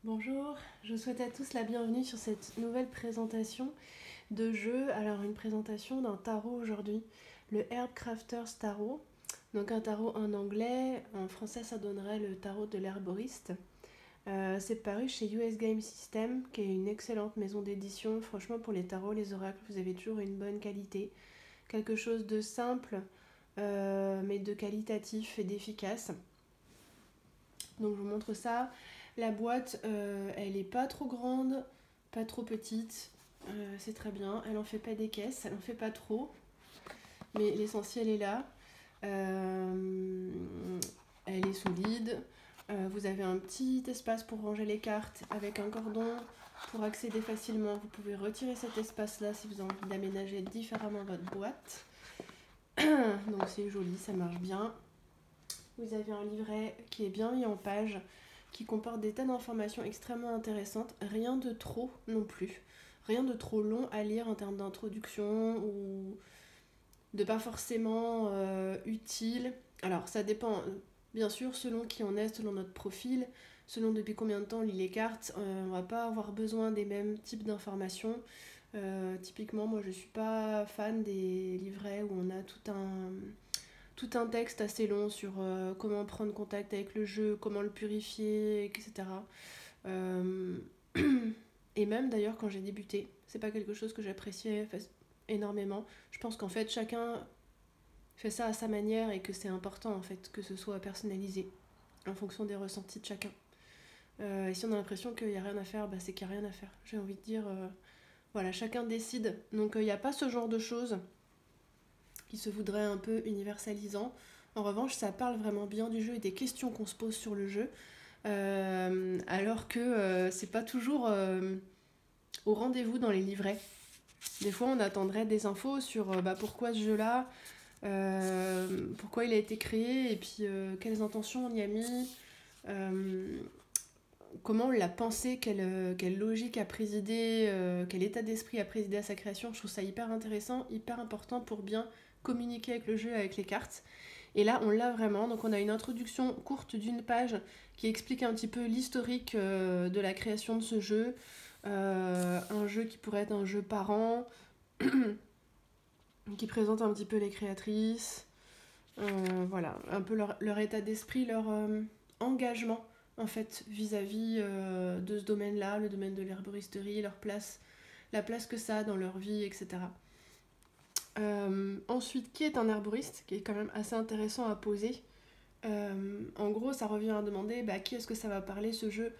Bonjour, je vous souhaite à tous la bienvenue sur cette nouvelle présentation de jeu. Alors une présentation d'un tarot aujourd'hui, le Herb Crafter's Tarot. Donc un tarot en anglais, en français ça donnerait le tarot de l'herboriste. C'est paru chez US Game System, qui est une excellente maison d'édition. Franchement pour les tarots, les oracles, vous avez toujours une bonne qualité. Quelque chose de simple, mais de qualitatif et d'efficace. Donc je vous montre ça. La boîte, elle est pas trop grande, pas trop petite. C'est très bien. Elle en fait pas des caisses, elle en fait pas trop. Mais l'essentiel est là. Elle est solide. Vous avez un petit espace pour ranger les cartes avec un cordon pour accéder facilement. Vous pouvez retirer cet espace-là si vous avez envie d'aménager différemment votre boîte. Donc c'est joli, ça marche bien. Vous avez un livret qui est bien mis en page, qui comporte des tas d'informations extrêmement intéressantes. Rien de trop non plus. Rien de trop long à lire en termes d'introduction ou de pas forcément utile. Alors ça dépend bien sûr selon qui on est, selon notre profil, selon depuis combien de temps on lit les cartes. On va pas avoir besoin des mêmes types d'informations. Typiquement moi je suis pas fan des livrets où on a tout un texte assez long sur comment prendre contact avec le jeu, comment le purifier, etc. Euh, et même d'ailleurs quand j'ai débuté, c'est pas quelque chose que j'appréciais énormément. Je pense qu'en fait chacun fait ça à sa manière et que c'est important en fait que ce soit personnalisé en fonction des ressentis de chacun. Et si on a l'impression qu'il n'y a rien à faire, bah, c'est qu'il n'y a rien à faire. J'ai envie de dire, voilà, chacun décide. Donc il n'y a pas ce genre de choses qui se voudrait un peu universalisant. En revanche, ça parle vraiment bien du jeu et des questions qu'on se pose sur le jeu, alors que c'est pas toujours au rendez-vous dans les livrets. Des fois, on attendrait des infos sur pourquoi ce jeu-là, pourquoi il a été créé, et puis quelles intentions on y a mis, comment on l'a pensé, quelle logique a présidé, quel état d'esprit a présidé à sa création. Je trouve ça hyper intéressant, hyper important pour bien communiquer avec le jeu, avec les cartes. Et là, on l'a vraiment. Donc, on a une introduction courte d'une page qui explique un petit peu l'historique de la création de ce jeu. Un jeu qui pourrait être un jeu par an, qui présente un petit peu les créatrices. Voilà, un peu leur état d'esprit, leur engagement en fait vis-à-vis de ce domaine-là, le domaine de l'herboristerie, leur place, la place que ça a dans leur vie, etc. Ensuite, qui est un herboriste, qui est quand même assez intéressant à poser. En gros, ça revient à demander qui est-ce que ça va parler ce jeu.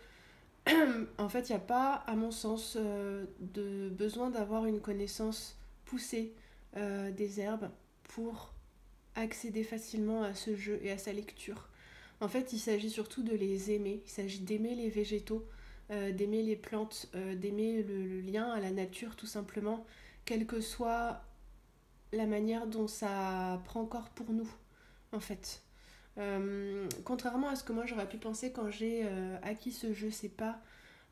En fait, il n'y a pas, à mon sens, de besoin d'avoir une connaissance poussée des herbes pour accéder facilement à ce jeu et à sa lecture. En fait, il s'agit surtout de les aimer. Il s'agit d'aimer les végétaux, d'aimer les plantes, d'aimer le lien à la nature tout simplement, quelle que soit la manière dont ça prend corps pour nous, en fait. Contrairement à ce que moi j'aurais pu penser quand j'ai acquis ce jeu, c'est pas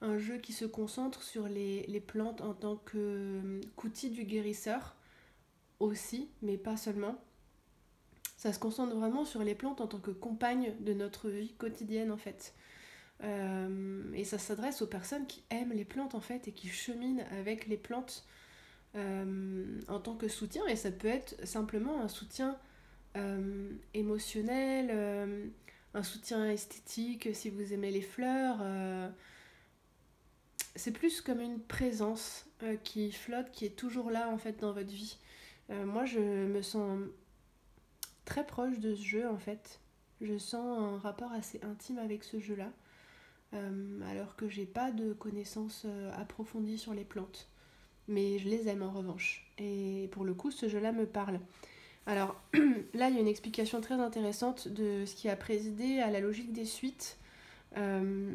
un jeu qui se concentre sur les plantes en tant qu'outil du guérisseur aussi, mais pas seulement. Ça se concentre vraiment sur les plantes en tant que compagne de notre vie quotidienne en fait. Et ça s'adresse aux personnes qui aiment les plantes en fait et qui cheminent avec les plantes en tant que soutien. Et ça peut être simplement un soutien émotionnel, un soutien esthétique si vous aimez les fleurs. C'est plus comme une présence qui flotte, qui est toujours là en fait dans votre vie. Moi je me sens très proche de ce jeu en fait. Je sens un rapport assez intime avec ce jeu-là, alors que j'ai pas de connaissances approfondies sur les plantes. Mais je les aime en revanche. Et pour le coup, ce jeu-là me parle. Alors là, il y a une explication très intéressante de ce qui a présidé à la logique des suites. Euh,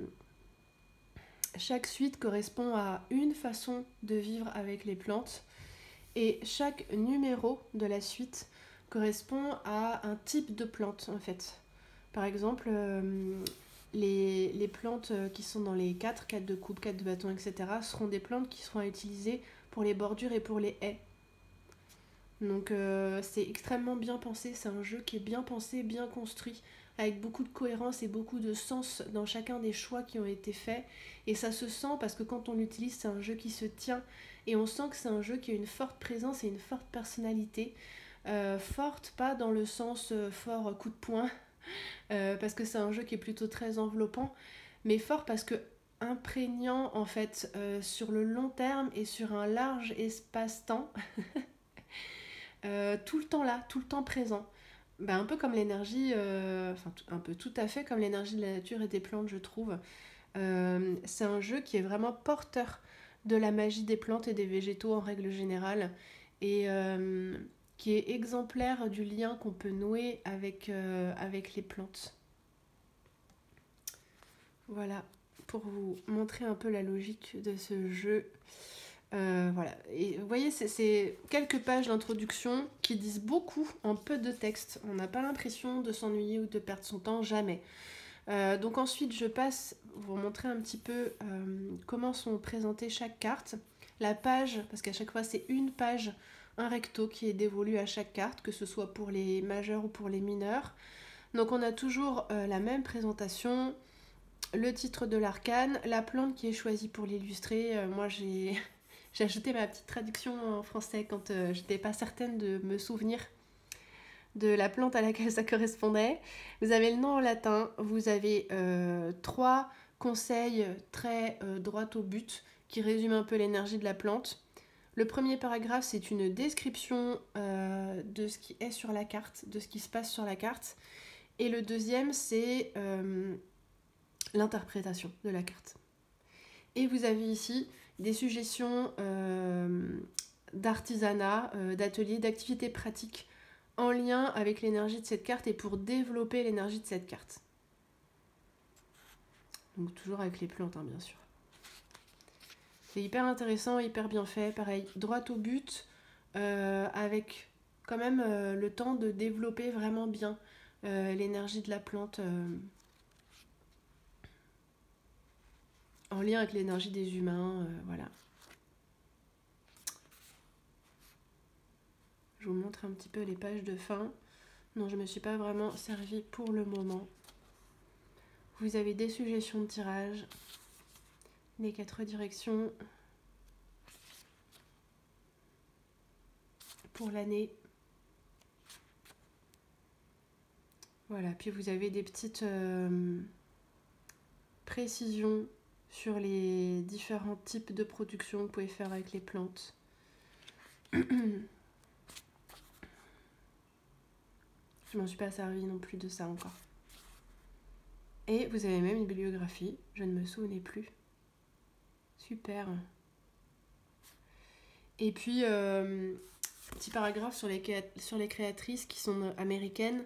Chaque suite correspond à une façon de vivre avec les plantes et chaque numéro de la suite correspond à un type de plante en fait. Par exemple, les plantes qui sont dans les 4 de coupe, 4 de bâton, etc. seront des plantes qui seront utilisées pour les bordures et pour les haies. Donc c'est extrêmement bien pensé, c'est un jeu qui est bien pensé, bien construit, avec beaucoup de cohérence et beaucoup de sens dans chacun des choix qui ont été faits. Et ça se sent parce que quand on l'utilise, c'est un jeu qui se tient. Et on sent que c'est un jeu qui a une forte présence et une forte personnalité. Forte, pas dans le sens fort coup de poing, parce que c'est un jeu qui est plutôt très enveloppant, mais fort parce que imprégnant en fait sur le long terme et sur un large espace-temps, tout le temps là, tout le temps présent. Un peu comme l'énergie, un peu tout à fait comme l'énergie de la nature et des plantes, je trouve. C'est un jeu qui est vraiment porteur de la magie des plantes et des végétaux en règle générale, et qui est exemplaire du lien qu'on peut nouer avec les plantes. Voilà, pour vous montrer un peu la logique de ce jeu. Voilà, et vous voyez, c'est quelques pages d'introduction qui disent beaucoup en peu de texte. On n'a pas l'impression de s'ennuyer ou de perdre son temps, jamais. Donc ensuite, je passe vous montrer un petit peu comment sont présentées chaque carte. La page, parce qu'à chaque fois, c'est une page, un recto qui est dévolu à chaque carte, que ce soit pour les majeurs ou pour les mineurs. Donc on a toujours la même présentation, le titre de l'arcane, la plante qui est choisie pour l'illustrer. Moi, j'ai ajouté ma petite traduction en français quand j'étais pas certaine de me souvenir de la plante à laquelle ça correspondait. Vous avez le nom en latin, vous avez 3 conseils très droit au but qui résument un peu l'énergie de la plante. Le premier paragraphe, c'est une description de ce qui est sur la carte, de ce qui se passe sur la carte. Et le deuxième, c'est l'interprétation de la carte. Et vous avez ici des suggestions d'artisanat, d'ateliers, d'activités pratiques en lien avec l'énergie de cette carte et pour développer l'énergie de cette carte. Donc toujours avec les plantes, hein, bien sûr. C'est hyper intéressant, hyper bien fait. Pareil, droit au but, avec quand même le temps de développer vraiment bien l'énergie de la plante en lien avec l'énergie des humains. Voilà. Je vous montre un petit peu les pages de fin. Non, je ne me suis pas vraiment servie pour le moment. Vous avez des suggestions de tirage, les 4 directions pour l'année. Voilà, puis vous avez des petites précisions sur les différents types de production que vous pouvez faire avec les plantes. Je m'en suis pas servie non plus de ça encore. Et vous avez même une bibliographie, je ne me souvenais plus. Super. Et puis, petit paragraphe sur les créatrices qui sont américaines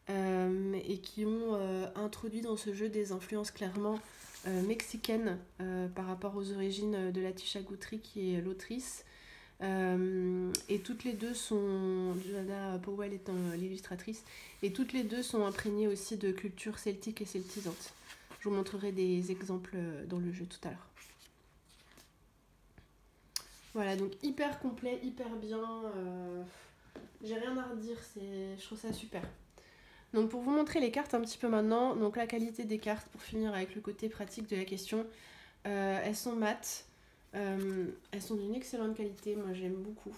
et qui ont introduit dans ce jeu des influences clairement mexicaines par rapport aux origines de Latisha Guthrie qui est l'autrice. Et toutes les deux sont, Joanna Powell étant l'illustratrice, et toutes les deux sont imprégnées aussi de culture celtique et celtisante. Je vous montrerai des exemples dans le jeu tout à l'heure. Voilà, donc hyper complet, hyper bien. J'ai rien à redire, je trouve ça super. Donc pour vous montrer les cartes un petit peu maintenant, donc la qualité des cartes pour finir avec le côté pratique de la question, elles sont mates. Elles sont d'une excellente qualité, moi j'aime beaucoup.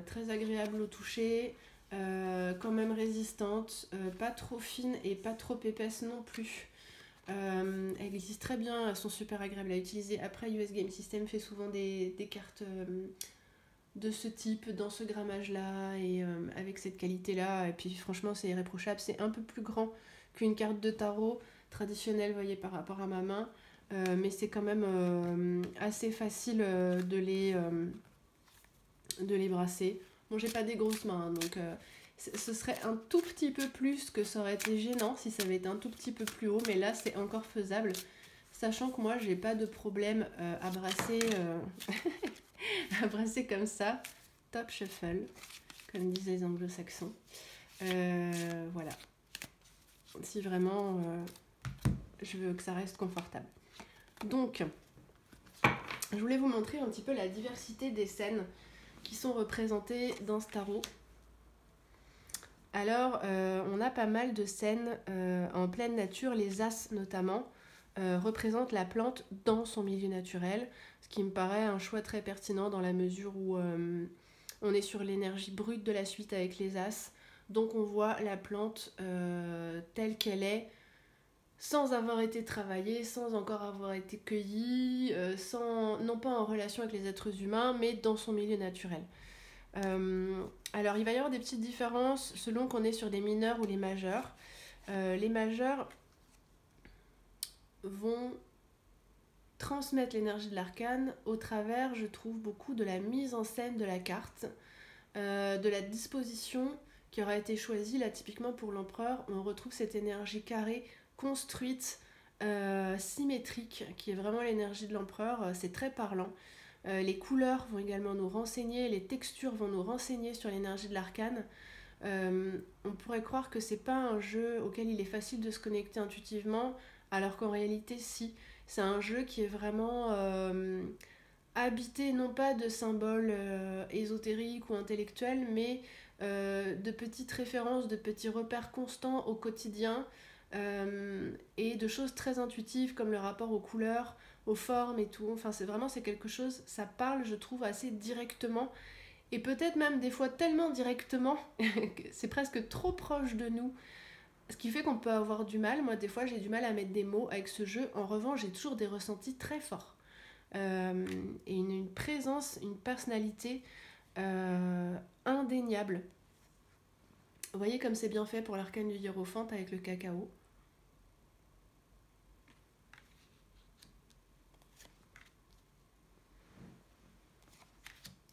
Très agréable au toucher, quand même résistantes, pas trop fines et pas trop épaisses non plus. Elles glissent très bien, elles sont super agréables à utiliser. Après, US Game System fait souvent des cartes de ce type, dans ce grammage-là et avec cette qualité-là. Et puis franchement, c'est irréprochable. C'est un peu plus grand qu'une carte de tarot traditionnelle, vous voyez, par rapport à ma main. Mais c'est quand même assez facile de les brasser. Bon, j'ai pas des grosses mains, hein, donc ce serait un tout petit peu plus que ça aurait été gênant si ça avait été un tout petit peu plus haut, mais là c'est encore faisable, sachant que moi j'ai pas de problème à brasser à brasser comme ça. Top shuffle, comme disent les anglo-saxons. Voilà, si vraiment je veux que ça reste confortable. Donc, je voulais vous montrer un petit peu la diversité des scènes qui sont représentées dans ce tarot. Alors, on a pas mal de scènes en pleine nature, les as notamment, représentent la plante dans son milieu naturel, ce qui me paraît un choix très pertinent dans la mesure où on est sur l'énergie brute de la suite avec les as, donc on voit la plante telle qu'elle est, sans avoir été travaillée, sans encore avoir été cueillie, non pas en relation avec les êtres humains, mais dans son milieu naturel. Alors il va y avoir des petites différences selon qu'on est sur des mineurs ou les majeurs. Les majeurs vont transmettre l'énergie de l'arcane au travers, je trouve, beaucoup de la mise en scène de la carte, de la disposition qui aura été choisie. Là, typiquement pour l'empereur, on retrouve cette énergie carrée, construite, symétrique, qui est vraiment l'énergie de l'empereur. C'est très parlant. Les couleurs vont également nous renseigner, les textures vont nous renseigner sur l'énergie de l'arcane. On pourrait croire que c'est pas un jeu auquel il est facile de se connecter intuitivement, alors qu'en réalité, si. C'est un jeu qui est vraiment habité non pas de symboles ésotériques ou intellectuels, mais de petites références, de petits repères constants au quotidien et de choses très intuitives comme le rapport aux couleurs, aux formes et tout. Enfin, c'est quelque chose, ça parle, je trouve, assez directement et peut-être même des fois tellement directement que c'est presque trop proche de nous. Ce qui fait qu'on peut avoir du mal. Moi, des fois, j'ai du mal à mettre des mots avec ce jeu. En revanche, j'ai toujours des ressentis très forts. Et une présence, une personnalité indéniable. Vous voyez comme c'est bien fait pour l'arcane du hiérophante avec le cacao.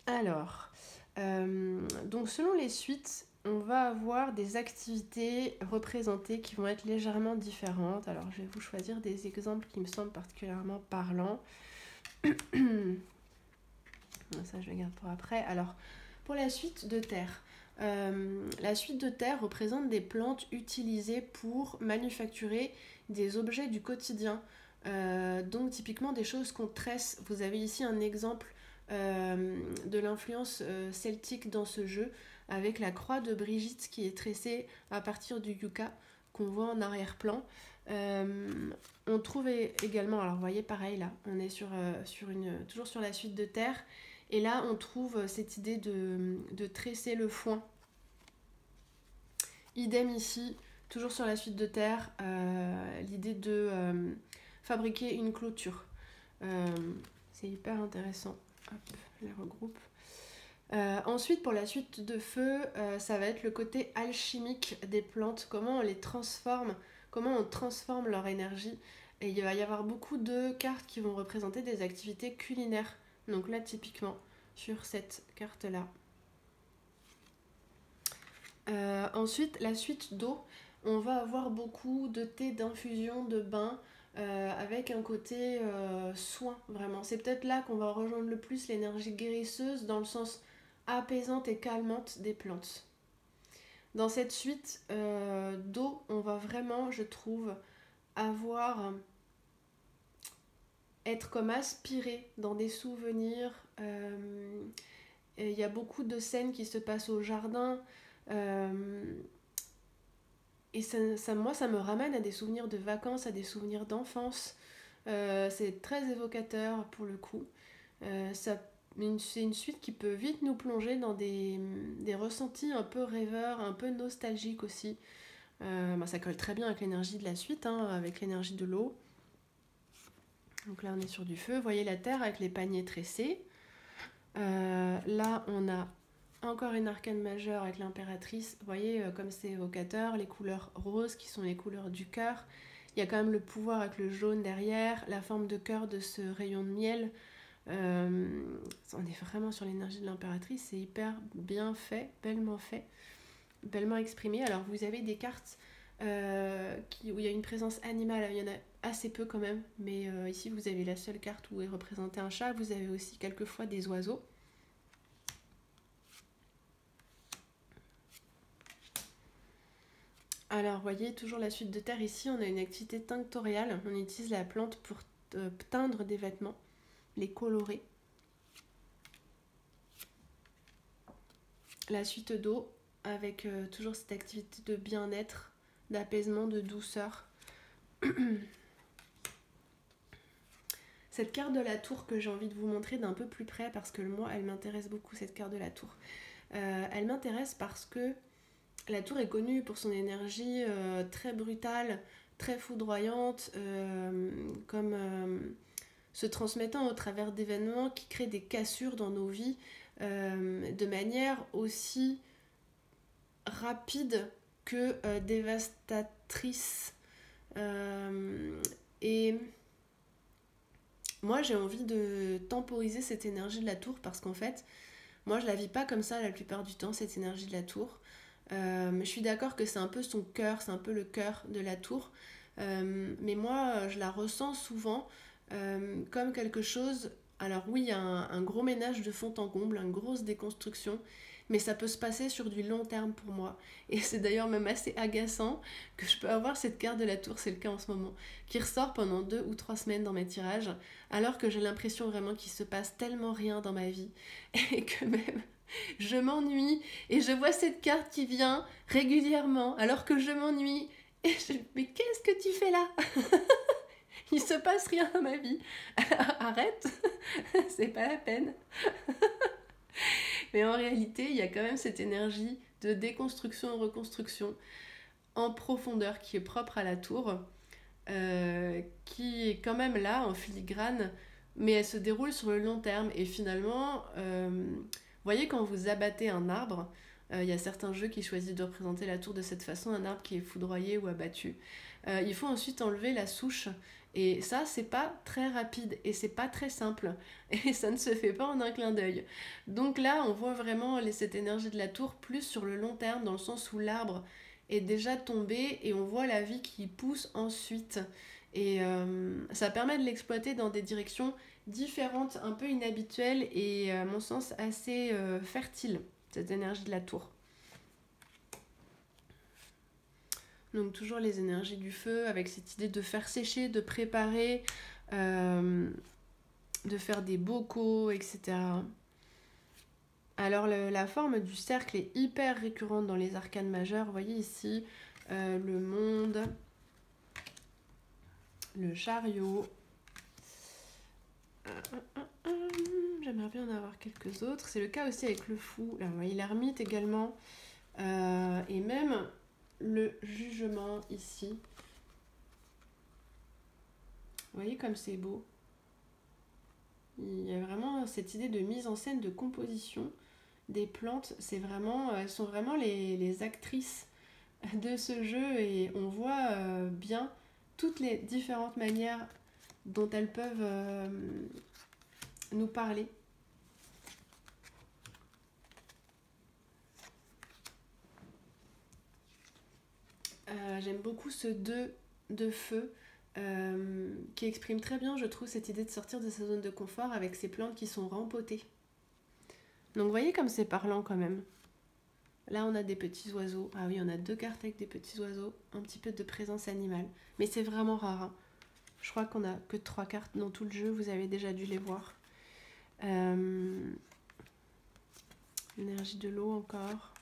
Alors, donc selon les suites, on va avoir des activités représentées qui vont être légèrement différentes. Alors, je vais vous choisir des exemples qui me semblent particulièrement parlants. Ça, je le garde pour après. Alors, pour la suite de terre. La suite de terre représente des plantes utilisées pour manufacturer des objets du quotidien. Donc, typiquement, des choses qu'on tresse. Vous avez ici un exemple de l'influence celtique dans ce jeu, avec la croix de Brigitte qui est tressée à partir du yucca qu'on voit en arrière-plan. On trouve également, alors vous voyez pareil là, on est toujours sur la suite de terre, et là on trouve cette idée de tresser le foin. Idem ici, toujours sur la suite de terre, l'idée de fabriquer une clôture. C'est hyper intéressant. Hop, je les regroupe. Ensuite, pour la suite de feu, ça va être le côté alchimique des plantes, comment on les transforme, comment on transforme leur énergie. Et il va y avoir beaucoup de cartes qui vont représenter des activités culinaires. Donc là, typiquement, sur cette carte-là. Ensuite, la suite d'eau, on va avoir beaucoup de thé, d'infusion, de bain, avec un côté soin, vraiment. C'est peut-être là qu'on va rejoindre le plus l'énergie guérisseuse dans le sens apaisante et calmante des plantes. Dans cette suite d'eau, on va vraiment, je trouve, être comme aspiré dans des souvenirs. Il y a beaucoup de scènes qui se passent au jardin. Et moi, ça me ramène à des souvenirs de vacances, à des souvenirs d'enfance. C'est très évocateur pour le coup. C'est une suite qui peut vite nous plonger dans des ressentis un peu rêveurs, un peu nostalgiques aussi. Ça colle très bien avec l'énergie de la suite, hein, avec l'énergie de l'eau. Donc là, on est sur du feu. Vous voyez la terre avec les paniers tressés. Là, on a encore une arcane majeure avec l'impératrice. Vous voyez comme c'est évocateur, les couleurs roses qui sont les couleurs du cœur. Il y a quand même le pouvoir avec le jaune derrière, la forme de cœur de ce rayon de miel. On est vraiment sur l'énergie de l'impératrice, c'est hyper bien fait, bellement exprimé. Alors vous avez des cartes où il y a une présence animale, il y en a assez peu quand même, mais ici vous avez la seule carte où est représenté un chat. Vous avez aussi quelquefois des oiseaux. Alors, vous voyez, toujours la suite de terre. Ici, on a une activité tinctoriale. On utilise la plante pour teindre des vêtements, les colorer. La suite d'eau, avec toujours cette activité de bien-être, d'apaisement, de douceur. Cette carte de la tour que j'ai envie de vous montrer d'un peu plus près parce que moi elle m'intéresse beaucoup, cette carte de la tour. Elle m'intéresse parce que la tour est connue pour son énergie très brutale, très foudroyante, comme se transmettant au travers d'événements qui créent des cassures dans nos vies de manière aussi rapide que dévastatrice. Et moi j'ai envie de temporiser cette énergie de la tour parce qu'en fait, moi je la vis pas comme ça la plupart du temps, cette énergie de la tour. Je suis d'accord que c'est un peu son cœur, c'est un peu le cœur de la tour. Mais moi, je la ressens souvent comme quelque chose. Alors oui, il y a un gros ménage de fond en comble, une grosse déconstruction, mais ça peut se passer sur du long terme pour moi. Et c'est d'ailleurs même assez agaçant que je peux avoir cette carte de la tour, c'est le cas en ce moment, qui ressort pendant 2 ou 3 semaines dans mes tirages, alors que j'ai l'impression vraiment qu'il se passe tellement rien dans ma vie, et que même je m'ennuie, et je vois cette carte qui vient régulièrement, alors que je m'ennuie, et mais qu'est-ce que tu fais là? Il se passe rien dans ma vie. Arrête, c'est pas la peine. Mais en réalité, il y a quand même cette énergie de déconstruction et reconstruction en profondeur qui est propre à la tour, qui est quand même là en filigrane, mais elle se déroule sur le long terme. Et finalement, vous voyez, quand vous abattez un arbre, il y a certains jeux qui choisissent de représenter la tour de cette façon, un arbre qui est foudroyé ou abattu. Il faut ensuite enlever la souche. Et ça, c'est pas très rapide et c'est pas très simple. Et ça ne se fait pas en un clin d'œil. Donc là, on voit vraiment cette énergie de la tour plus sur le long terme, dans le sens où l'arbre est déjà tombé et on voit la vie qui pousse ensuite. Et ça permet de l'exploiter dans des directions différentes, un peu inhabituelles et à mon sens assez fertiles, cette énergie de la tour. Donc toujours les énergies du feu avec cette idée de faire sécher, de préparer, de faire des bocaux, etc. Alors la forme du cercle est hyper récurrente dans les arcanes majeures. Vous voyez ici le monde, le chariot. J'aimerais bien en avoir quelques autres. C'est le cas aussi avec le fou. Là, vous voyez l'ermite également. Et même le jugement ici. Vous voyez comme c'est beau. Il y a vraiment cette idée de mise en scène, de composition des plantes. C'est vraiment, elles sont vraiment les actrices de ce jeu et on voit bien toutes les différentes manières dont elles peuvent nous parler. J'aime beaucoup ce 2 de feu qui exprime très bien, je trouve, cette idée de sortir de sa zone de confort avec ces plantes qui sont rempotées. Donc vous voyez comme c'est parlant quand même. Là on a des petits oiseaux. Ah oui, on a 2 cartes avec des petits oiseaux, un petit peu de présence animale. Mais c'est vraiment rare. Hein. Je crois qu'on a que 3 cartes dans tout le jeu, vous avez déjà dû les voir. L'énergie de l'eau encore.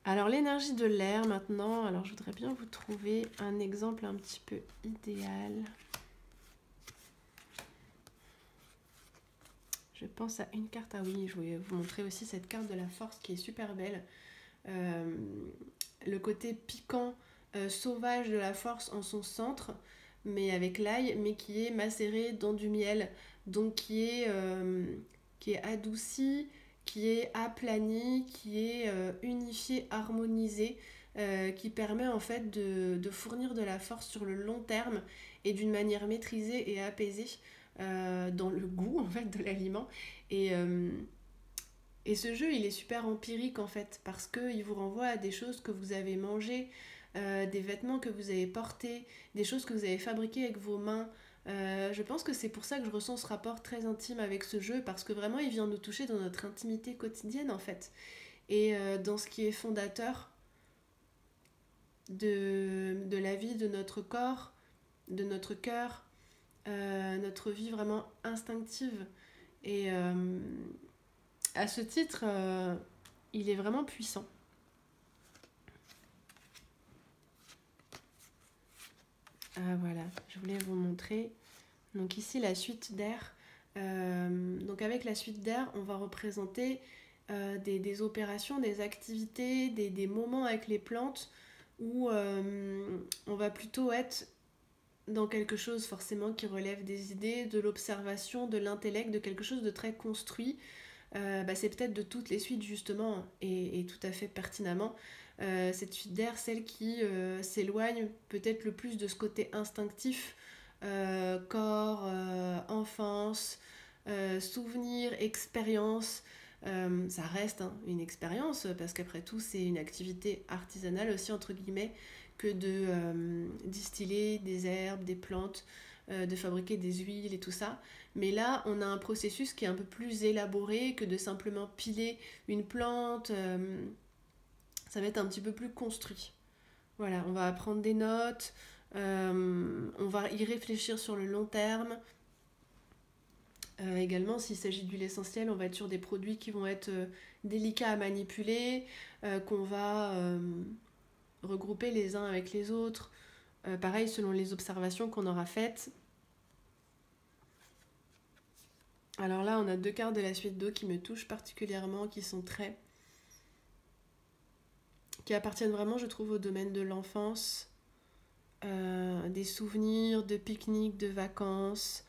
Alors l'énergie de l'air maintenant, alors je voudrais bien vous trouver un exemple un petit peu idéal. Je pense à une carte, ah oui, je voulais vous montrer aussi cette carte de la force qui est super belle. Le côté piquant, sauvage de la force en son centre, mais avec l'ail, mais qui est macéré dans du miel, donc qui est adouci, qui est aplani, qui est unifié, harmonisé, qui permet en fait de fournir de la force sur le long terme et d'une manière maîtrisée et apaisée dans le goût en fait de l'aliment. Et ce jeu, il est super empirique en fait, parce qu'il vous renvoie à des choses que vous avez mangées, des vêtements que vous avez portés, des choses que vous avez fabriquées avec vos mains. Je pense que c'est pour ça que je ressens ce rapport très intime avec ce jeu, parce que vraiment il vient nous toucher dans notre intimité quotidienne en fait, et dans ce qui est fondateur de la vie, de notre corps, de notre cœur, notre vie vraiment instinctive. Et à ce titre, il est vraiment puissant. Voilà, je voulais vous montrer. Donc ici, la suite d'air. Donc avec la suite d'air, on va représenter des opérations, des activités, des moments avec les plantes où on va plutôt être dans quelque chose forcément qui relève des idées, de l'observation, de l'intellect, de quelque chose de très construit. C'est peut-être de toutes les suites justement, et tout à fait pertinemment, cette suite d'air, celle qui s'éloigne peut-être le plus de ce côté instinctif, corps, enfance, souvenir, expérience. Ça reste une expérience, parce qu'après tout c'est une activité artisanale aussi entre guillemets, que de distiller des herbes, des plantes, de fabriquer des huiles et tout ça. Mais là, on a un processus qui est un peu plus élaboré que de simplement piler une plante. Ça va être un petit peu plus construit. Voilà, on va prendre des notes, on va y réfléchir sur le long terme. Également, s'il s'agit d'huile essentielle, on va être sur des produits qui vont être délicats à manipuler, qu'on va regrouper les uns avec les autres. Pareil, selon les observations qu'on aura faites. Alors là, on a 2 cartes de la suite d'eau qui me touchent particulièrement, qui appartiennent vraiment, je trouve, au domaine de l'enfance, des souvenirs, de pique-niques, de vacances,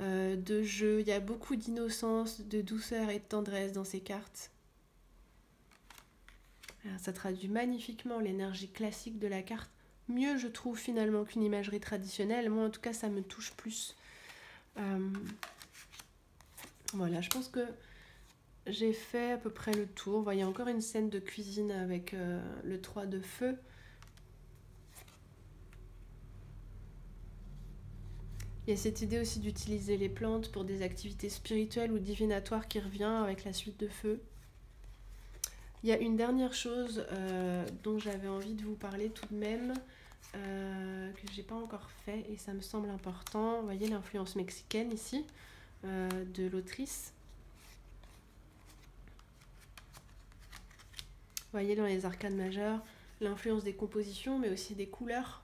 de jeux. Il y a beaucoup d'innocence, de douceur et de tendresse dans ces cartes. Alors, ça traduit magnifiquement l'énergie classique de la carte. Mieux, je trouve, finalement, qu'une imagerie traditionnelle. Moi, en tout cas, ça me touche plus. Voilà, je pense que j'ai fait à peu près le tour. Vous voyez encore une scène de cuisine avec le 3 de feu. Il y a cette idée aussi d'utiliser les plantes pour des activités spirituelles ou divinatoires qui revient avec la suite de feu. Il y a une dernière chose dont j'avais envie de vous parler tout de même, que j'ai pas encore fait et ça me semble important. Vous voyez l'influence mexicaine ici, de l'autrice. Vous voyez dans les arcanes majeures, l'influence des compositions, mais aussi des couleurs.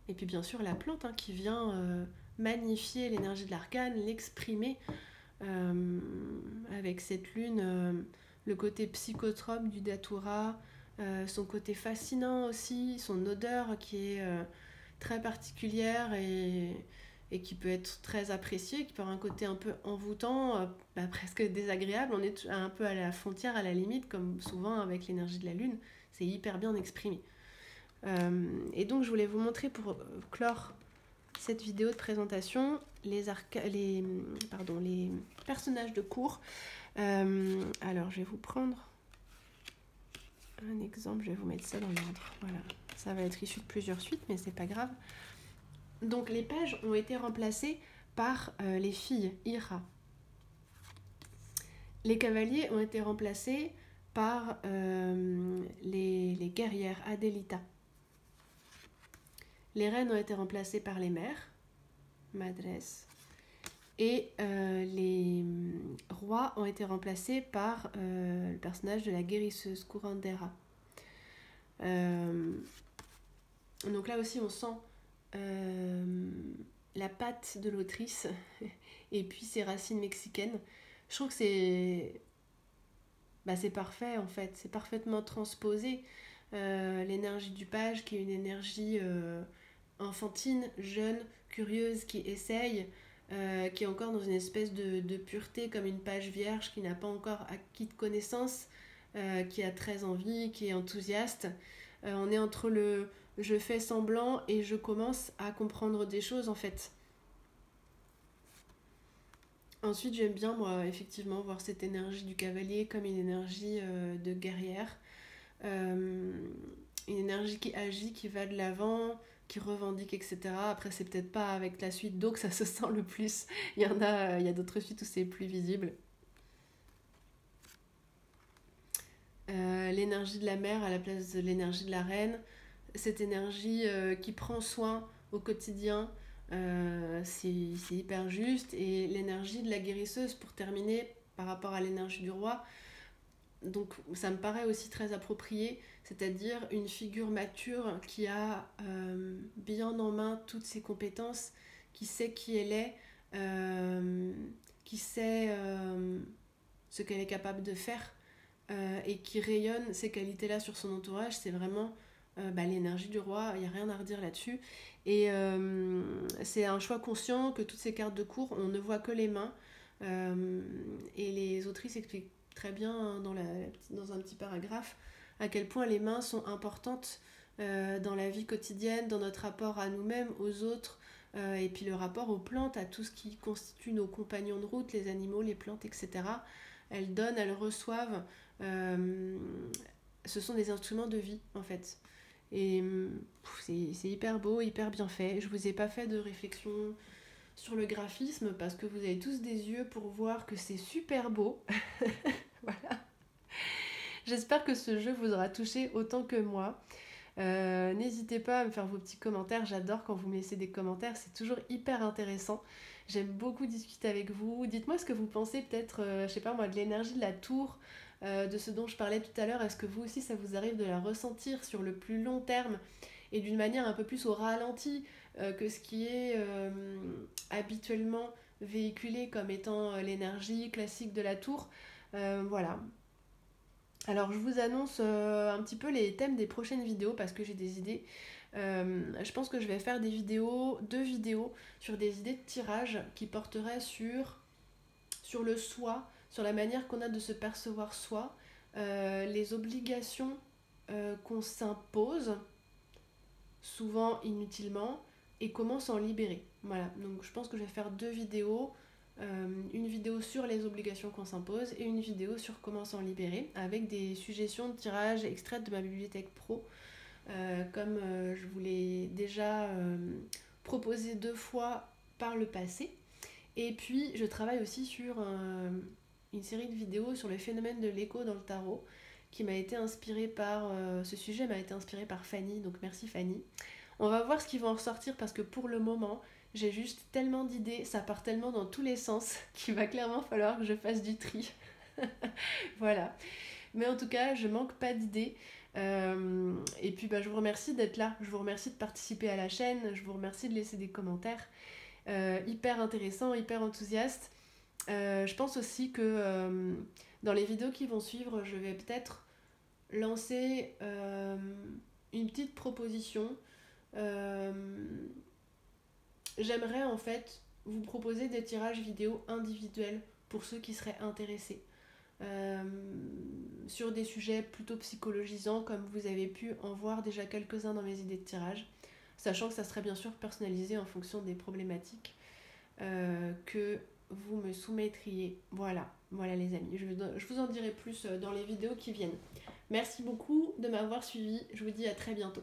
Et puis bien sûr la plante qui vient magnifier l'énergie de l'arcane, l'exprimer avec cette lune, le côté psychotrope du datura, son côté fascinant aussi, son odeur qui est très particulière et qui peut être très appréciée, qui peut avoir un côté un peu envoûtant, presque désagréable. On est un peu à la frontière, à la limite, comme souvent avec l'énergie de la lune. C'est hyper bien exprimé. Et donc je voulais vous montrer pour clore cette vidéo de présentation les personnages de cours. Alors je vais vous prendre un exemple, je vais vous mettre ça dans l'ordre. Voilà, ça va être issu de plusieurs suites, mais c'est pas grave. Donc les pages ont été remplacées par les filles, Ira. Les cavaliers ont été remplacés par les guerrières, Adelita. Les reines ont été remplacées par les mères, Madres. Et les rois ont été remplacés par le personnage de la guérisseuse, Curandera. Donc là aussi on sent la patte de l'autrice et puis ses racines mexicaines. Je trouve que c'est parfait en fait, c'est parfaitement transposé. L'énergie du page qui est une énergie enfantine, jeune, curieuse, qui essaye, qui est encore dans une espèce de pureté, comme une page vierge qui n'a pas encore acquis de connaissances, qui a très envie, qui est enthousiaste. On est entre le je fais semblant et je commence à comprendre des choses en fait. Ensuite, j'aime bien moi effectivement voir cette énergie du cavalier comme une énergie de guerrière, une énergie qui agit, qui va de l'avant, qui revendique, etc. Après, c'est peut-être pas avec la suite d'eau que ça se sent le plus. Il y a d'autres suites où c'est plus visible. L'énergie de la mère à la place de l'énergie de la reine, cette énergie qui prend soin au quotidien, c'est hyper juste. Et l'énergie de la guérisseuse, pour terminer, par rapport à l'énergie du roi, donc ça me paraît aussi très approprié, c'est-à-dire une figure mature qui a bien en main toutes ses compétences, qui sait qui elle est, qui sait ce qu'elle est capable de faire et qui rayonne ces qualités-là sur son entourage. C'est vraiment l'énergie du roi, il n'y a rien à redire là-dessus. Et c'est un choix conscient que toutes ces cartes de cour, on ne voit que les mains. Et les autrices expliquent très bien hein, dans un petit paragraphe à quel point les mains sont importantes dans la vie quotidienne, dans notre rapport à nous-mêmes, aux autres, et puis le rapport aux plantes, à tout ce qui constitue nos compagnons de route, les animaux, les plantes, etc. Elles donnent, elles reçoivent. Ce sont des instruments de vie, en fait. Et c'est hyper beau, hyper bien fait. Je vous ai pas fait de réflexion sur le graphisme parce que vous avez tous des yeux pour voir que c'est super beau. Voilà. J'espère que ce jeu vous aura touché autant que moi. N'hésitez pas à me faire vos petits commentaires. J'adore quand vous me laissez des commentaires. C'est toujours hyper intéressant. J'aime beaucoup discuter avec vous. Dites-moi ce que vous pensez peut-être, je sais pas moi, de l'énergie de la tour, de ce dont je parlais tout à l'heure. Est-ce que vous aussi ça vous arrive de la ressentir sur le plus long terme et d'une manière un peu plus au ralenti que ce qui est habituellement véhiculé comme étant l'énergie classique de la tour. Voilà. Alors je vous annonce un petit peu les thèmes des prochaines vidéos parce que j'ai des idées. Je pense que je vais faire deux vidéos sur des idées de tirage qui porteraient sur le soi, sur la manière qu'on a de se percevoir soi, les obligations qu'on s'impose, souvent inutilement, et comment s'en libérer. Voilà, donc je pense que je vais faire deux vidéos, une vidéo sur les obligations qu'on s'impose et une vidéo sur comment s'en libérer, avec des suggestions de tirage extraites de ma bibliothèque pro, comme je vous l'ai déjà proposé 2 fois par le passé. Et puis je travaille aussi sur une série de vidéos sur le phénomène de l'écho dans le tarot, qui m'a été inspirée par ce sujet m'a été inspiré par Fanny, donc merci Fanny. On va voir ce qui va en ressortir parce que pour le moment, j'ai juste tellement d'idées, ça part tellement dans tous les sens qu'il va clairement falloir que je fasse du tri. Voilà. Mais en tout cas, je manque pas d'idées. Et puis je vous remercie d'être là, je vous remercie de participer à la chaîne, je vous remercie de laisser des commentaires. Hyper intéressant, hyper enthousiaste. Je pense aussi que dans les vidéos qui vont suivre, je vais peut-être lancer une petite proposition. J'aimerais en fait vous proposer des tirages vidéo individuels pour ceux qui seraient intéressés. Sur des sujets plutôt psychologisants comme vous avez pu en voir déjà quelques-uns dans mes idées de tirage, sachant que ça serait bien sûr personnalisé en fonction des problématiques que vous me soumettriez. Voilà les amis, je vous en dirai plus dans les vidéos qui viennent. Merci beaucoup de m'avoir suivi, je vous dis à très bientôt.